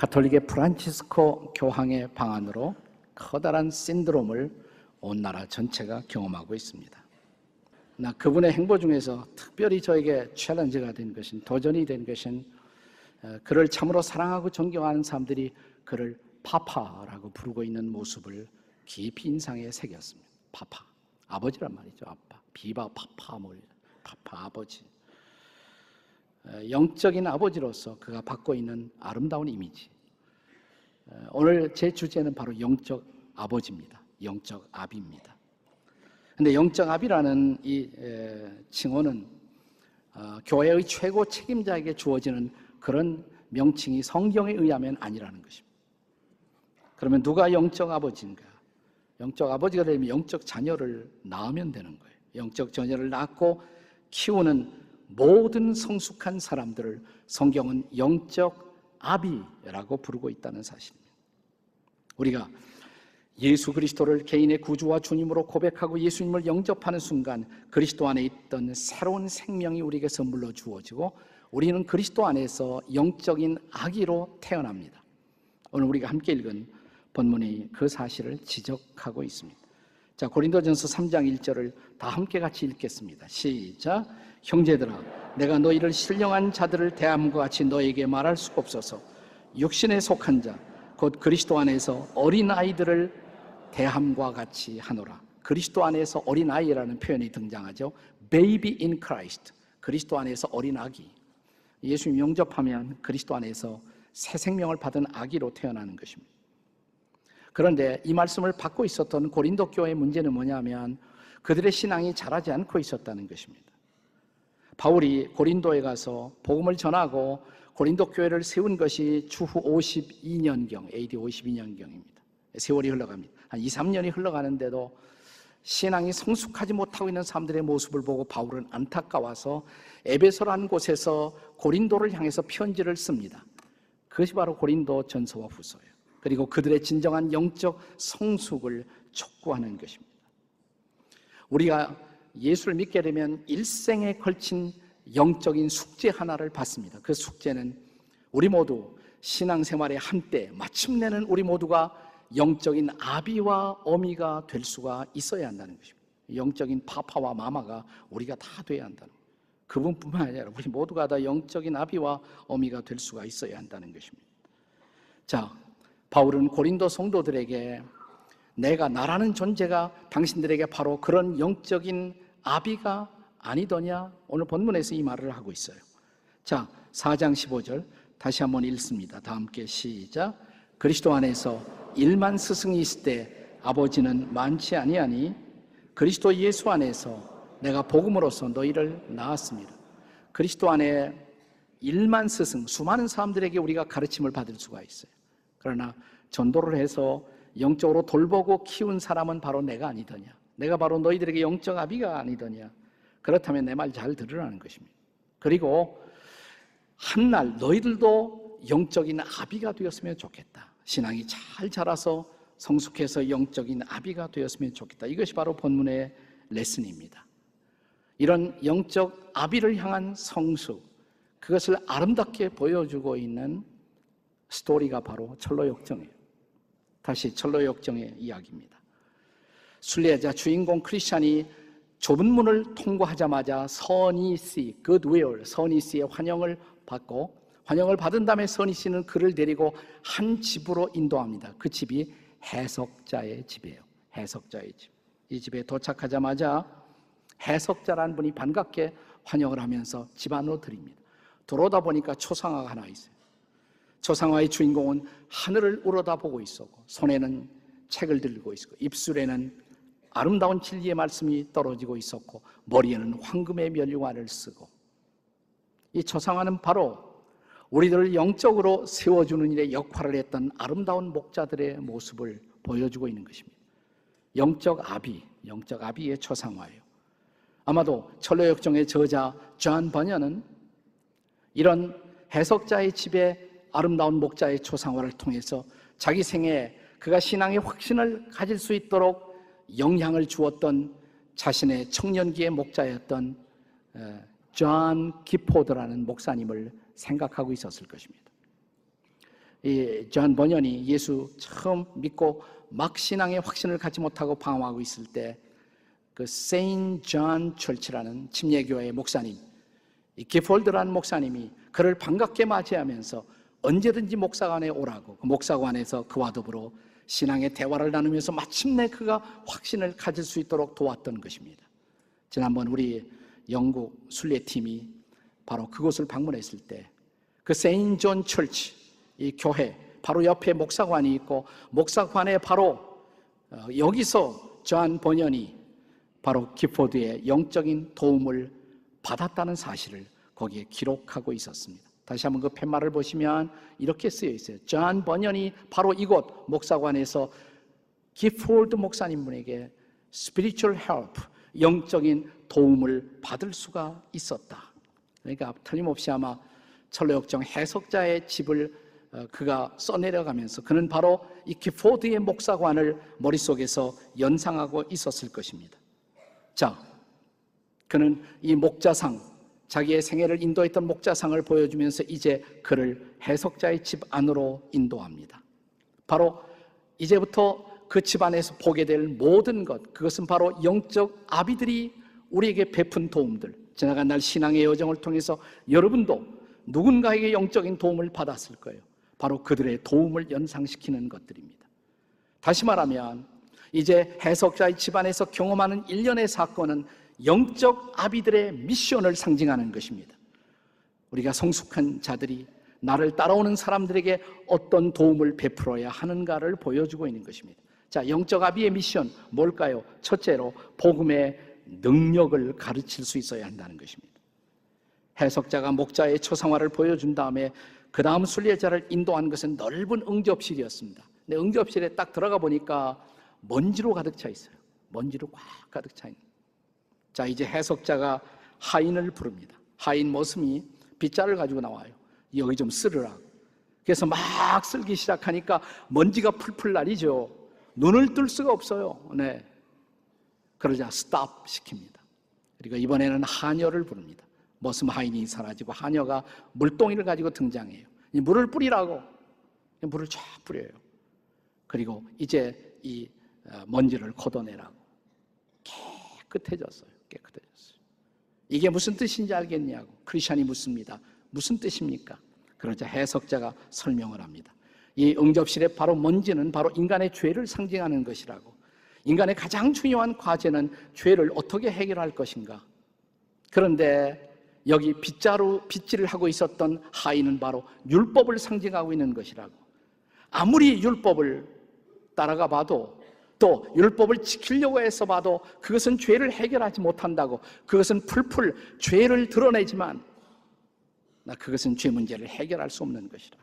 가톨릭의 프란치스코 교황의 방안으로 커다란 신드롬을 온 나라 전체가 경험하고 있습니다. 나 그분의 행보 중에서 특별히 저에게 챌린지가 된 것은, 도전이 된 것은, 그를 참으로 사랑하고 존경하는 사람들이 그를 파파라고 부르고 있는 모습을 깊이 인상에 새겼습니다. 파파, 아버지란 말이죠. 아빠, 비바 파파, 파파 아버지. 영적인 아버지로서 그가 받고 있는 아름다운 이미지. 오늘 제 주제는 바로 영적 아버지입니다. 영적 아비입니다. 근데 영적 아비라는 이 칭호는 교회의 최고 책임자에게 주어지는 그런 명칭이 성경에 의하면 아니라는 것입니다. 그러면 누가 영적 아버지인가? 영적 아버지가 되면 영적 자녀를 낳으면 되는 거예요. 영적 자녀를 낳고 키우는 모든 성숙한 사람들을 성경은 영적 아비라고 부르고 있다는 사실입니다. 우리가 예수 그리스도를 개인의 구주와 주님으로 고백하고 예수님을 영접하는 순간 그리스도 안에 있던 새로운 생명이 우리에게 선물로 주어지고 우리는 그리스도 안에서 영적인 아기로 태어납니다. 오늘 우리가 함께 읽은 본문이 그 사실을 지적하고 있습니다. 자, 고린도전서 3장 1절을 다 함께 같이 읽겠습니다. 시작. 형제들아, 내가 너희를 신령한 자들을 대함과 같이 너에게 말할 수가 없어서 육신에 속한 자, 곧 그리스도 안에서 어린아이들을 대함과 같이 하노라. 그리스도 안에서 어린아이라는 표현이 등장하죠. Baby in Christ. 그리스도 안에서 어린아기. 예수님 영접하면 그리스도 안에서 새 생명을 받은 아기로 태어나는 것입니다. 그런데 이 말씀을 받고 있었던 고린도 교회의 문제는 뭐냐면 그들의 신앙이 자라지 않고 있었다는 것입니다. 바울이 고린도에 가서 복음을 전하고 고린도 교회를 세운 것이 주후 52년경, AD 52년경입니다. 세월이 흘러갑니다. 한 2, 3년이 흘러가는데도 신앙이 성숙하지 못하고 있는 사람들의 모습을 보고 바울은 안타까워서 에베소라는 곳에서 고린도를 향해서 편지를 씁니다. 그것이 바로 고린도 전서와 후서예요. 그리고 그들의 진정한 영적 성숙을 촉구하는 것입니다. 우리가 예수를 믿게 되면 일생에 걸친 영적인 숙제 하나를 받습니다. 그 숙제는 우리 모두 신앙생활의 한때 마침내는 우리 모두가 영적인 아비와 어미가 될 수가 있어야 한다는 것입니다. 영적인 파파와 마마가 우리가 다 돼야 한다는 거예요. 그분뿐만 아니라 우리 모두가 다 영적인 아비와 어미가 될 수가 있어야 한다는 것입니다. 자, 바울은 고린도 성도들에게 내가 나라는 존재가 당신들에게 바로 그런 영적인 아비가 아니더냐? 오늘 본문에서 이 말을 하고 있어요. 자, 4장 15절 다시 한번 읽습니다. 다 함께 시작. 그리스도 안에서 1만 스승이 있을 때 아버지는 많지 아니하니 그리스도 예수 안에서 내가 복음으로써 너희를 낳았습니다. 그리스도 안에 1만 스승, 수많은 사람들에게 우리가 가르침을 받을 수가 있어요. 그러나 전도를 해서 영적으로 돌보고 키운 사람은 바로 내가 아니더냐? 내가 바로 너희들에게 영적 아비가 아니더냐? 그렇다면 내 말 잘 들으라는 것입니다. 그리고 한날 너희들도 영적인 아비가 되었으면 좋겠다. 신앙이 잘 자라서 성숙해서 영적인 아비가 되었으면 좋겠다. 이것이 바로 본문의 레슨입니다. 이런 영적 아비를 향한 성숙, 그것을 아름답게 보여주고 있는 스토리가 바로 철로역정이에요. 다시 철로역정의 이야기입니다. 순례자 주인공 크리스찬이 좁은 문을 통과하자마자 선이씨, 굿윌, 선이씨의 환영을 받고 환영을 받은 다음에 선이씨는 그를 데리고 한 집으로 인도합니다. 그 집이 해석자의 집이에요. 해석자의 집. 이 집에 도착하자마자 해석자라는 분이 반갑게 환영을 하면서 집 안으로 들입니다. 들어오다 보니까 초상화가 하나 있어요. 초상화의 주인공은 하늘을 우러다보고 있었고 손에는 책을 들고 있었고 입술에는 아름다운 진리의 말씀이 떨어지고 있었고 머리에는 황금의 면류관을 쓰고 이 초상화는 바로 우리들을 영적으로 세워주는 일에 역할을 했던 아름다운 목자들의 모습을 보여주고 있는 것입니다. 영적 아비의 초상화예요. 아마도 철로역정의 저자 존 버녀는 이런 해석자의 집에 아름다운 목자의 초상화를 통해서 자기 생에 그가 신앙의 확신을 가질 수 있도록 영향을 주었던 자신의 청년기의 목자였던 존 기포드라는 목사님을 생각하고 있었을 것입니다. 존 버년이 예수 처음 믿고 막 신앙의 확신을 갖지 못하고 방황하고 있을 때 그 세인트 존 철치라는 침례교회의 목사님, 이 기폴드라는 목사님이 그를 반갑게 맞이하면서 언제든지 목사관에 오라고, 그 목사관에서 그와 더불어 신앙의 대화를 나누면서 마침내 그가 확신을 가질 수 있도록 도왔던 것입니다. 지난번 우리 영국 순례팀이 바로 그곳을 방문했을 때 그 세인트 존 철치, 이 교회 바로 옆에 목사관이 있고 목사관에 바로 여기서 존 버년이 바로 기포드의 영적인 도움을 받았다는 사실을 거기에 기록하고 있었습니다. 다시 한번 그 팻말을 보시면 이렇게 쓰여 있어요. 존 버년이 바로 이곳 목사관에서 기포드 목사님분에게 spiritual help, 영적인 도움을 받을 수가 있었다. 그러니까 틀림없이 아마 철로역정 해석자의 집을 그가 써내려가면서 그는 바로 이 기포드의 목사관을 머릿속에서 연상하고 있었을 것입니다. 자, 그는 이 목자상, 자기의 생애를 인도했던 목자상을 보여주면서 이제 그를 해석자의 집 안으로 인도합니다. 바로 이제부터 그 집 안에서 보게 될 모든 것, 그것은 바로 영적 아비들이 우리에게 베푼 도움들, 지나간 날 신앙의 여정을 통해서 여러분도 누군가에게 영적인 도움을 받았을 거예요. 바로 그들의 도움을 연상시키는 것들입니다. 다시 말하면 이제 해석자의 집안에서 경험하는 일련의 사건은 영적 아비들의 미션을 상징하는 것입니다. 우리가 성숙한 자들이 나를 따라오는 사람들에게 어떤 도움을 베풀어야 하는가를 보여주고 있는 것입니다. 자, 영적 아비의 미션 뭘까요? 첫째로 복음의 능력을 가르칠 수 있어야 한다는 것입니다. 해석자가 목자의 초상화를 보여준 다음에 그 다음 순례자를 인도한 것은 넓은 응접실이었습니다. 근데 응접실에 딱 들어가 보니까 먼지로 가득 차 있어요. 먼지로 꽉 가득 차 있는. 자, 이제 해석자가 하인을 부릅니다. 하인 머슴이 빗자를 가지고 나와요. 여기 좀 쓸으라고. 그래서 막 쓸기 시작하니까 먼지가 풀풀 날이죠. 눈을 뜰 수가 없어요. 네. 그러자 스탑 시킵니다. 그리고 이번에는 하녀를 부릅니다. 머슴 하인이 사라지고 하녀가 물동이를 가지고 등장해요. 이 물을 뿌리라고. 물을 쫙 뿌려요. 그리고 이제 이 먼지를 걷어내라고. 깨끗해졌어요. 이게 무슨 뜻인지 알겠냐고 크리스찬이 묻습니다. 무슨 뜻입니까? 그러자 해석자가 설명을 합니다. 이 응접실의 바로 먼지는 바로 인간의 죄를 상징하는 것이라고. 인간의 가장 중요한 과제는 죄를 어떻게 해결할 것인가. 그런데 여기 빗질을 하고 있었던 하인은 바로 율법을 상징하고 있는 것이라고. 아무리 율법을 따라가 봐도 또 율법을 지키려고 해서 봐도 그것은 죄를 해결하지 못한다고. 그것은 풀풀 죄를 드러내지만 그것은 죄 문제를 해결할 수 없는 것이라.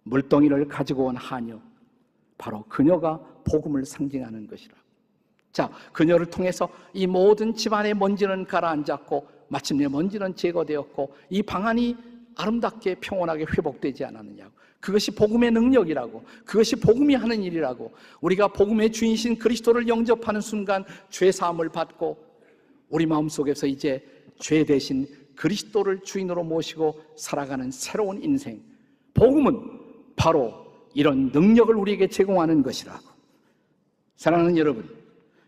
물동이를 가지고 온 하녀, 바로 그녀가 복음을 상징하는 것이라. 자, 그녀를 통해서 이 모든 집안의 먼지는 가라앉았고 마침내 먼지는 제거되었고 이 방안이 아름답게 평온하게 회복되지 않았느냐고. 그것이 복음의 능력이라고. 그것이 복음이 하는 일이라고. 우리가 복음의 주인이신 그리스도를 영접하는 순간 죄 사함을 받고 우리 마음속에서 이제 죄 대신 그리스도를 주인으로 모시고 살아가는 새로운 인생. 복음은 바로 이런 능력을 우리에게 제공하는 것이라고. 사랑하는 여러분,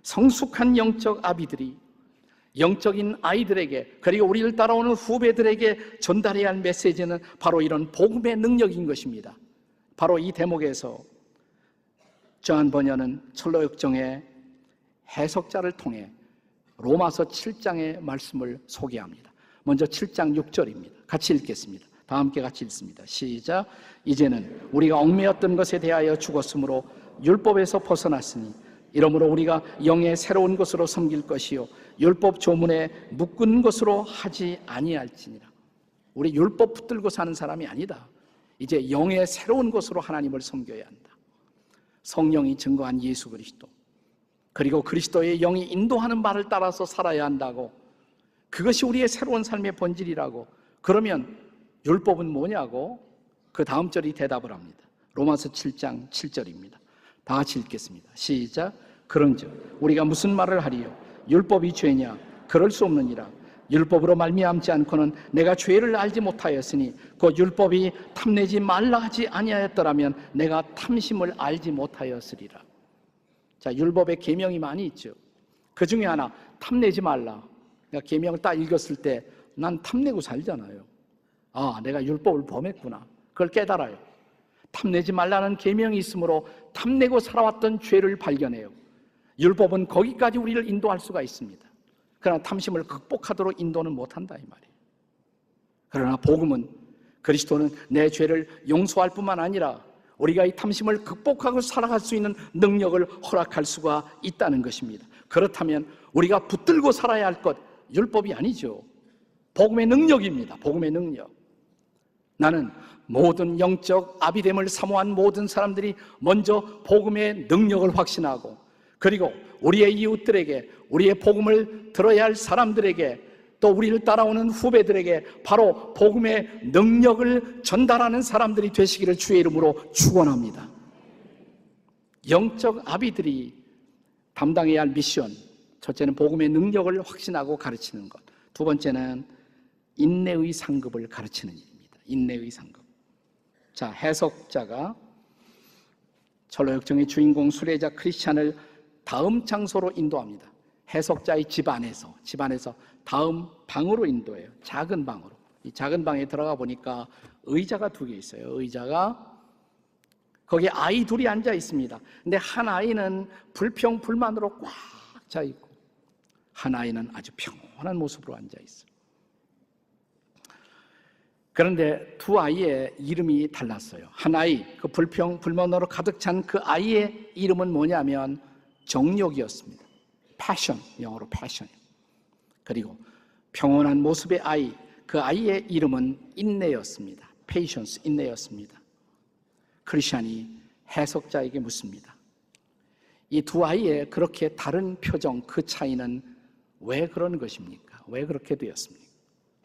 성숙한 영적 아비들이 영적인 아이들에게 그리고 우리를 따라오는 후배들에게 전달해야 할 메시지는 바로 이런 복음의 능력인 것입니다. 바로 이 대목에서 존 버년은 철로역정의 해석자를 통해 로마서 7장의 말씀을 소개합니다. 먼저 7장 6절입니다. 같이 읽겠습니다. 다 함께 같이 읽습니다. 시작. 이제는 우리가 얽매였던 것에 대하여 죽었으므로 율법에서 벗어났으니 이러므로 우리가 영의 새로운 것으로 섬길 것이요 율법 조문에 묶은 것으로 하지 아니할지니라. 우리 율법 붙들고 사는 사람이 아니다. 이제 영의 새로운 것으로 하나님을 섬겨야 한다. 성령이 증거한 예수 그리스도, 그리고 그리스도의 영이 인도하는 바를 따라서 살아야 한다고. 그것이 우리의 새로운 삶의 본질이라고. 그러면 율법은 뭐냐고? 그 다음 절이 대답을 합니다. 로마서 7장 7절입니다. 다 같이 읽겠습니다. 시작. 그런즉 우리가 무슨 말을 하리요? 율법이 죄냐? 그럴 수 없느니라. 율법으로 말미암지 않고는 내가 죄를 알지 못하였으니 곧 율법이 탐내지 말라 하지 아니하였더라면 내가 탐심을 알지 못하였으리라. 자, 율법에 계명이 많이 있죠. 그 중에 하나, 탐내지 말라. 내가 계명을 딱 읽었을 때 난 탐내고 살잖아요. 아, 내가 율법을 범했구나. 그걸 깨달아요. 탐내지 말라는 계명이 있으므로 탐내고 살아왔던 죄를 발견해요. 율법은 거기까지 우리를 인도할 수가 있습니다. 그러나 탐심을 극복하도록 인도는 못한다 이 말이에요. 그러나 복음은, 그리스도는 내 죄를 용서할 뿐만 아니라 우리가 이 탐심을 극복하고 살아갈 수 있는 능력을 허락할 수가 있다는 것입니다. 그렇다면 우리가 붙들고 살아야 할 것, 율법이 아니죠. 복음의 능력입니다. 복음의 능력. 나는 모든 영적 아비됨을 사모한 모든 사람들이 먼저 복음의 능력을 확신하고, 그리고 우리의 이웃들에게, 우리의 복음을 들어야 할 사람들에게, 또 우리를 따라오는 후배들에게 바로 복음의 능력을 전달하는 사람들이 되시기를 주의 이름으로 축원합니다. 영적 아비들이 담당해야 할 미션, 첫째는 복음의 능력을 확신하고 가르치는 것, 두 번째는 인내의 상급을 가르치는 일입니다. 인내의 상급. 자, 해석자가 철로역정의 주인공 수레자 크리스찬을 다음 장소로 인도합니다. 해석자의 집 안에서 다음 방으로 인도해요. 작은 방으로. 이 작은 방에 들어가 보니까 의자가 두 개 있어요. 의자가, 거기에 아이 둘이 앉아 있습니다. 근데 한 아이는 불평불만으로 꽉 차 있고, 한 아이는 아주 평온한 모습으로 앉아 있어요. 그런데 두 아이의 이름이 달랐어요. 한 아이, 그 불평불만으로 가득 찬 그 아이의 이름은 뭐냐면 정욕이었습니다. 패션, 영어로 패션. 그리고 평온한 모습의 아이, 그 아이의 이름은 인내였습니다. patience, 인내였습니다. 크리스찬이 해석자에게 묻습니다. 이 두 아이의 그렇게 다른 표정, 그 차이는 왜 그런 것입니까? 왜 그렇게 되었습니까?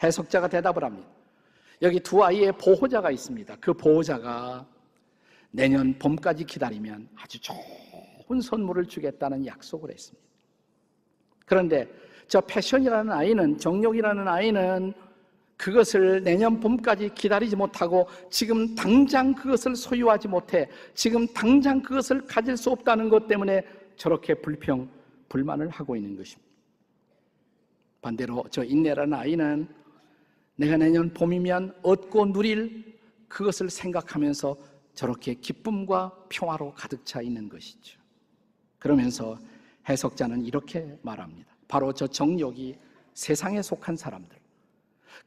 해석자가 대답을 합니다. 여기 두 아이의 보호자가 있습니다. 그 보호자가 내년 봄까지 기다리면 아주 좋은 선물을 주겠다는 약속을 했습니다. 그런데 저 패션이라는 아이는, 정욕이라는 아이는 그것을 내년 봄까지 기다리지 못하고 지금 당장 그것을 소유하지 못해 지금 당장 그것을 가질 수 없다는 것 때문에 저렇게 불만을 하고 있는 것입니다. 반대로 저 인내라는 아이는 내가 내년 봄이면 얻고 누릴 그것을 생각하면서 저렇게 기쁨과 평화로 가득 차 있는 것이죠. 그러면서 해석자는 이렇게 말합니다. 바로 저 정욕이 세상에 속한 사람들,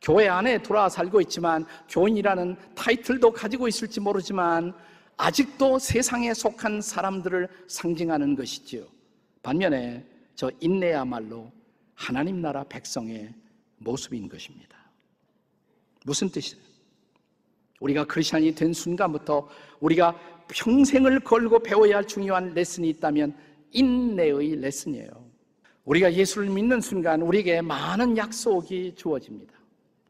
교회 안에 돌아와 살고 있지만 교인이라는 타이틀도 가지고 있을지 모르지만 아직도 세상에 속한 사람들을 상징하는 것이지요. 반면에 저 인내야말로 하나님 나라 백성의 모습인 것입니다. 무슨 뜻이에요? 우리가 크리스찬이 된 순간부터 우리가 평생을 걸고 배워야 할 중요한 레슨이 있다면 인내의 레슨이에요. 우리가 예수를 믿는 순간 우리에게 많은 약속이 주어집니다.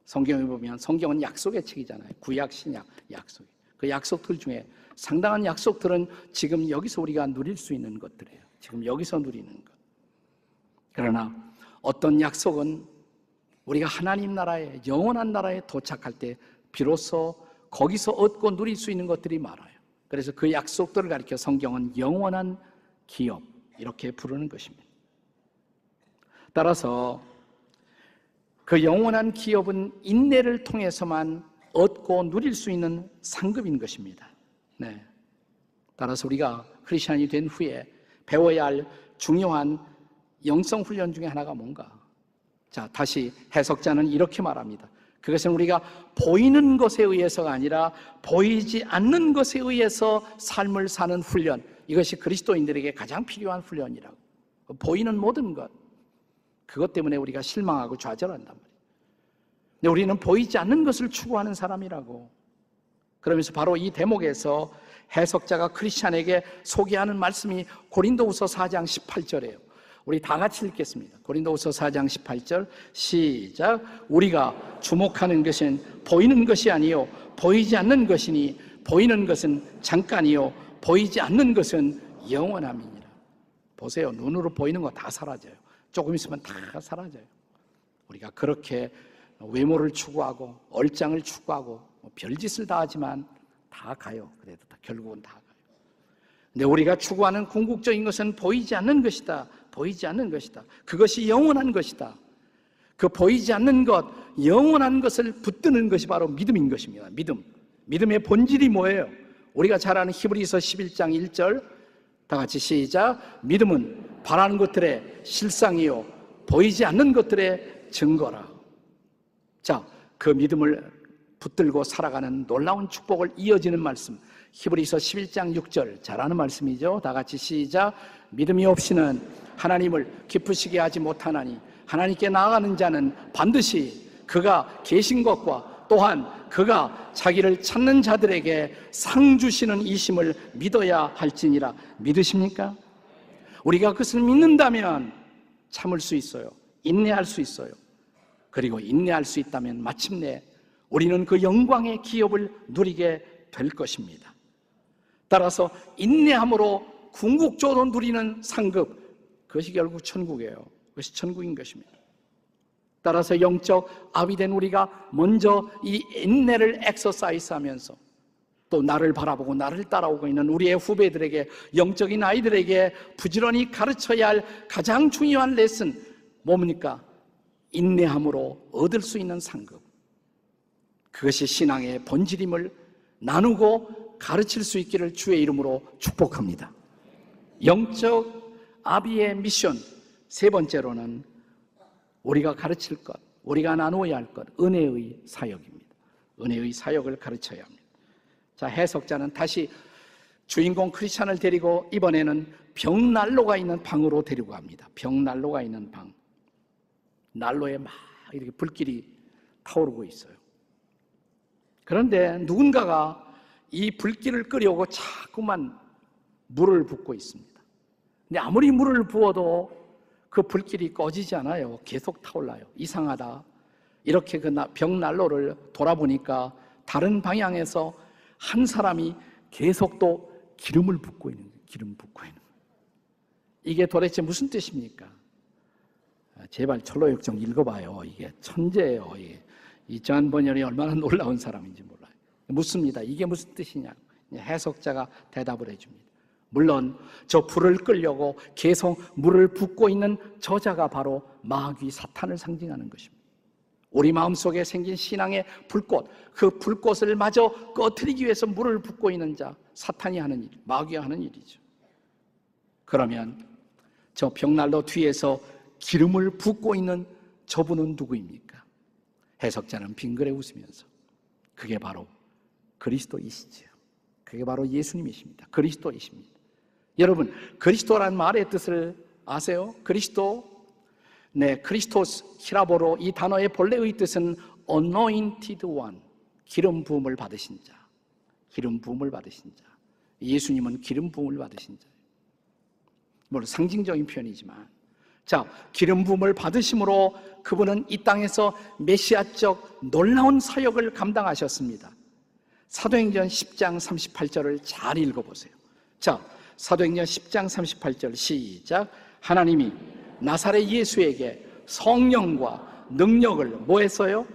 성경에 보면 성경은 약속의 책이잖아요. 구약, 신약 약속. 그 약속들 중에 상당한 약속들은 지금 여기서 우리가 누릴 수 있는 것들이에요. 지금 여기서 누리는 것. 그러나 어떤 약속은 우리가 하나님 나라에, 영원한 나라에 도착할 때 비로소 거기서 얻고 누릴 수 있는 것들이 많아요. 그래서 그 약속들을 가리켜 성경은 영원한 기업 이렇게 부르는 것입니다. 따라서 그 영원한 기업은 인내를 통해서만 얻고 누릴 수 있는 상급인 것입니다. 네. 따라서 우리가 크리스찬이 된 후에 배워야 할 중요한 영성 훈련 중에 하나가 뭔가? 자, 다시 해석자는 이렇게 말합니다. 그것은 우리가 보이는 것에 의해서가 아니라 보이지 않는 것에 의해서 삶을 사는 훈련, 이것이 그리스도인들에게 가장 필요한 훈련이라고. 보이는 모든 것, 그것 때문에 우리가 실망하고 좌절한단 말이에요. 근데 우리는 보이지 않는 것을 추구하는 사람이라고. 그러면서 바로 이 대목에서 해석자가 크리스찬에게 소개하는 말씀이 고린도후서 4장 18절이에요. 우리 다 같이 읽겠습니다. 고린도후서 4장 18절 시작. 우리가 주목하는 것은 보이는 것이 아니요 보이지 않는 것이니 보이는 것은 잠깐이요 보이지 않는 것은 영원함이니라. 보세요. 눈으로 보이는 거 다 사라져요. 조금 있으면 다 사라져요. 우리가 그렇게 외모를 추구하고 얼짱을 추구하고 별짓을 다 하지만 다 가요. 그래도 결국은 다 가요. 근데 우리가 추구하는 궁극적인 것은 보이지 않는 것이다. 보이지 않는 것이다. 그것이 영원한 것이다. 그 보이지 않는 것, 영원한 것을 붙드는 것이 바로 믿음인 것입니다. 믿음. 믿음의 본질이 뭐예요? 우리가 잘 아는 히브리서 11장 1절 다 같이 시작. 믿음은 바라는 것들의 실상이요 보이지 않는 것들의 증거라. 자, 그 믿음을 붙들고 살아가는 놀라운 축복을 이어지는 말씀, 히브리서 11장 6절 잘 아는 말씀이죠. 다 같이 시작. 믿음이 없이는 하나님을 기쁘시게 하지 못하나니 하나님께 나아가는 자는 반드시 그가 계신 것과 또한 그가 자기를 찾는 자들에게 상 주시는 이심을 믿어야 할지니라. 믿으십니까? 우리가 그것을 믿는다면 참을 수 있어요. 인내할 수 있어요. 그리고 인내할 수 있다면 마침내 우리는 그 영광의 기업을 누리게 될 것입니다. 따라서 인내함으로 궁극적으로 누리는 상급, 그것이 결국 천국이에요. 그것이 천국인 것입니다. 따라서 영적 아비 된 우리가 먼저 이 인내를 엑서사이즈 하면서 또 나를 바라보고 나를 따라오고 있는 우리의 후배들에게, 영적인 아이들에게 부지런히 가르쳐야 할 가장 중요한 레슨 뭡니까? 인내함으로 얻을 수 있는 상급. 그것이 신앙의 본질임을 나누고 가르칠 수 있기를 주의 이름으로 축복합니다. 영적 아비의 미션 세 번째로는 우리가 가르칠 것, 우리가 나누어야 할 것, 은혜의 사역입니다. 은혜의 사역을 가르쳐야 합니다. 자, 해석자는 다시 주인공 크리스찬을 데리고 이번에는 벽난로가 있는 방으로 데리고 갑니다. 벽난로가 있는 방. 난로에 막 이렇게 불길이 타오르고 있어요. 그런데 누군가가 이 불길을 끄려고 자꾸만 물을 붓고 있습니다. 근데 아무리 물을 부어도 그 불길이 꺼지지 않아요. 계속 타올라요. 이상하다. 이렇게 그 벽난로를 돌아보니까 다른 방향에서 한 사람이 계속 또 기름을 붓고 있는 거예요. 기름 붓고 있는 거예요. 이게 도대체 무슨 뜻입니까? 제발 철로역정 읽어봐요. 이게 천재예요. 이 존 버년이 얼마나 놀라운 사람인지 몰라요. 묻습니다. 이게 무슨 뜻이냐? 해석자가 대답을 해줍니다. 물론 저 불을 끌려고 계속 물을 붓고 있는 저자가 바로 마귀 사탄을 상징하는 것입니다. 우리 마음속에 생긴 신앙의 불꽃, 그 불꽃을 마저 꺼트리기 위해서 물을 붓고 있는 자, 사탄이 하는 일, 마귀가 하는 일이죠. 그러면 저 벽난로 뒤에서 기름을 붓고 있는 저분은 누구입니까? 해석자는 빙그레 웃으면서 그게 바로 그리스도이시지요. 그게 바로 예수님이십니다. 그리스도이십니다. 여러분, 그리스도라는 말의 뜻을 아세요? 그리스도, 네, 크리스토스 히라보로 이 단어의 본래의 뜻은 anointed one, 기름 부음을 받으신 자, 기름 부음을 받으신 자. 예수님은 기름 부음을 받으신 자예요. 물론 상징적인 표현이지만, 자, 기름 부음을 받으심으로 그분은 이 땅에서 메시아적 놀라운 사역을 감당하셨습니다. 사도행전 10장 38절을 잘 읽어보세요. 자, 사도행전 10장 38절 시작. 하나님이 나사렛 예수에게 성령과 능력을 뭐 했어요?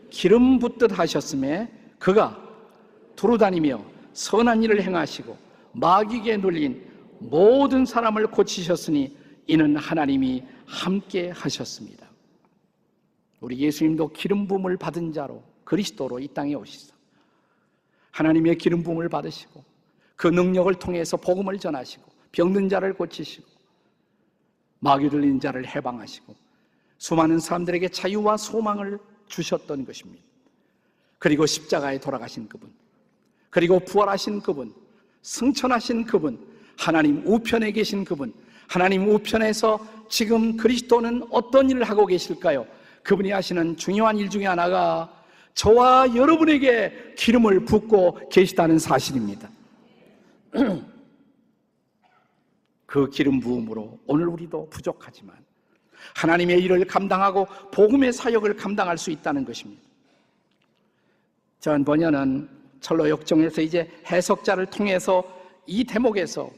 기름 붓듯 하셨음에 그가 두루다니며 선한 일을 행하시고 마귀에게 눌린 모든 사람을 고치셨으니 이는 하나님이 함께 하셨습니다. 우리 예수님도 기름 부음을 받은 자로 그리스도로 이 땅에 오시사 하나님의 기름 부음을 받으시고 그 능력을 통해서 복음을 전하시고 병든 자를 고치시고 마귀 들린 자를 해방하시고 수많은 사람들에게 자유와 소망을 주셨던 것입니다. 그리고 십자가에 돌아가신 그분, 그리고 부활하신 그분, 승천하신 그분, 하나님 우편에 계신 그분, 하나님 우편에서 지금 그리스도는 어떤 일을 하고 계실까요? 그분이 하시는 중요한 일 중에 하나가 저와 여러분에게 기름을 붓고 계시다는 사실입니다. 그 기름 부음으로 오늘 우리도 부족하지만 하나님의 일을 감당하고 복음의 사역을 감당할 수 있다는 것입니다. 존 버년은 철로 역정에서 이제 해석자를 통해서 이 대목에서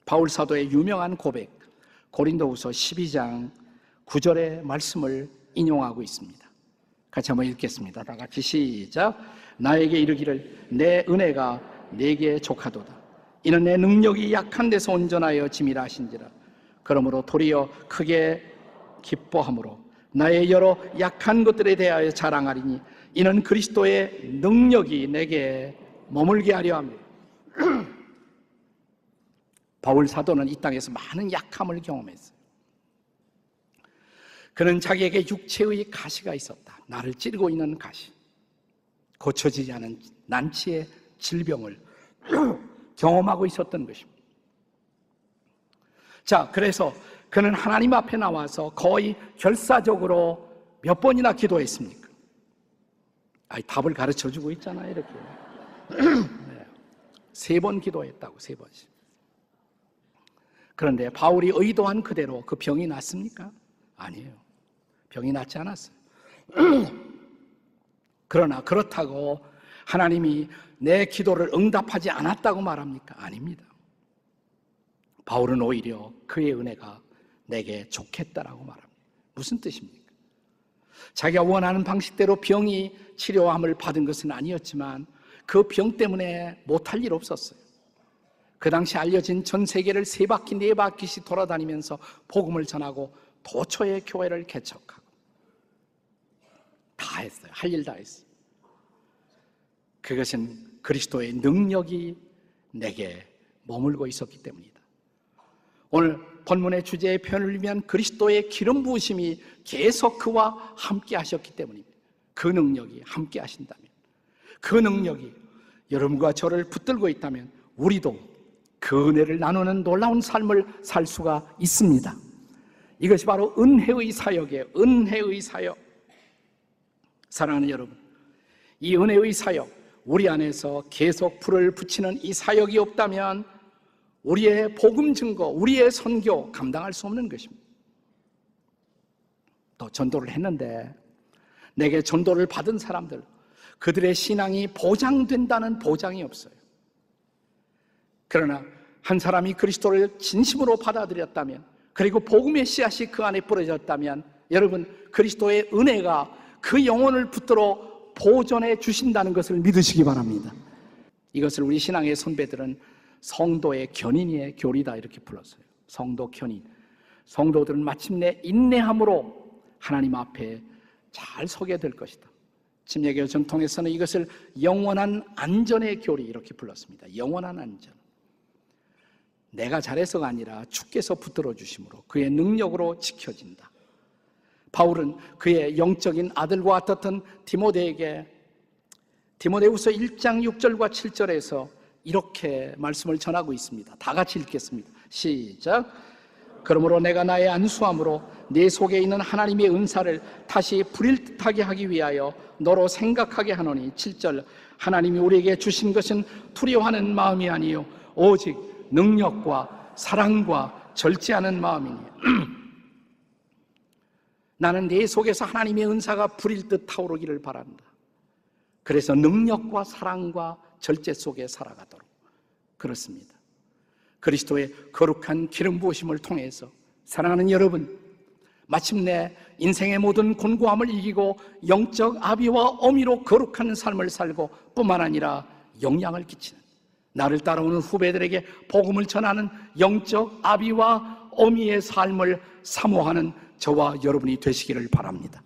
바울 사도의 유명한 고백 고린도후서 12장 9절의 말씀을 인용하고 있습니다. 같이 한번 읽겠습니다. 다 같이 시작. 나에게 이르기를 내 은혜가 내게 족하도다. 이는 내 능력이 약한 데서 온전하여 짐이라 하신지라. 그러므로 도리어 크게 기뻐함으로 나의 여러 약한 것들에 대하여 자랑하리니 이는 그리스도의 능력이 내게 머물게 하려 합니다. 바울 사도는 이 땅에서 많은 약함을 경험했어요. 그는 자기에게 육체의 가시가 있었다. 나를 찌르고 있는 가시, 고쳐지지 않은 난치의 질병을 경험하고 있었던 것입니다. 자, 그래서 그는 하나님 앞에 나와서 거의 결사적으로 몇 번이나 기도했습니까? 답을 가르쳐주고 있잖아요, 이렇게. 네. 3번 기도했다고, 3번씩. 그런데 바울이 의도한 그대로 그 병이 낫습니까? 아니에요. 병이 낫지 않았어요. 그러나 그렇다고 하나님이 내 기도를 응답하지 않았다고 말합니까? 아닙니다. 바울은 오히려 그의 은혜가 내게 좋겠다라고 말합니다. 무슨 뜻입니까? 자기가 원하는 방식대로 병이 치료함을 받은 것은 아니었지만 그 병 때문에 못할 일 없었어요. 그 당시 알려진 전 세계를 3바퀴 4바퀴씩 돌아다니면서 복음을 전하고 도처의 교회를 개척하고 다 했어요. 할 일 다 했어요. 그것은 그리스도의 능력이 내게 머물고 있었기 때문이다. 오늘 본문의 주제의 표현을 위한 그리스도의 기름 부으심이 계속 그와 함께 하셨기 때문입니다. 그 능력이 함께 하신다면, 그 능력이 여러분과 저를 붙들고 있다면 우리도 그 은혜를 나누는 놀라운 삶을 살 수가 있습니다. 이것이 바로 은혜의 사역이에요. 은혜의 사역. 사랑하는 여러분, 이 은혜의 사역, 우리 안에서 계속 불을 붙이는 이 사역이 없다면 우리의 복음 증거, 우리의 선교 감당할 수 없는 것입니다. 또 전도를 했는데 내게 전도를 받은 사람들, 그들의 신앙이 보장된다는 보장이 없어요. 그러나 한 사람이 그리스도를 진심으로 받아들였다면, 그리고 복음의 씨앗이 그 안에 뿌려졌다면 여러분, 그리스도의 은혜가 그 영혼을 붙들어 보존해 주신다는 것을 믿으시기 바랍니다. 이것을 우리 신앙의 선배들은 성도의 견인의 교리다 이렇게 불렀어요. 성도 견인. 성도들은 마침내 인내함으로 하나님 앞에 잘 서게 될 것이다. 침례교 전통에서는 이것을 영원한 안전의 교리 이렇게 불렀습니다. 영원한 안전. 내가 잘해서가 아니라 주께서 붙들어 주심으로 그의 능력으로 지켜진다. 바울은 그의 영적인 아들과 같았던 디모데에게 디모데후서 1장 6절과 7절에서 이렇게 말씀을 전하고 있습니다. 다 같이 읽겠습니다. 시작. 그러므로 내가 나의 안수함으로 내 속에 있는 하나님의 은사를 다시 부릴 듯하게 하기 위하여 너로 생각하게 하노니 7절. 하나님이 우리에게 주신 것은 두려워하는 마음이 아니요 오직 능력과 사랑과 절제하는 마음이니. 나는 내 속에서 하나님의 은사가 부릴 듯 타오르기를 바란다. 그래서 능력과 사랑과 절제 속에 살아가도록. 그렇습니다. 그리스도의 거룩한 기름 부으심을 통해서 사랑하는 여러분, 마침내 인생의 모든 곤고함을 이기고 영적 아비와 어미로 거룩한 삶을 살고 뿐만 아니라 영향을 끼치는, 나를 따라오는 후배들에게 복음을 전하는 영적 아비와 어미의 삶을 사모하는 저와 여러분이 되시기를 바랍니다.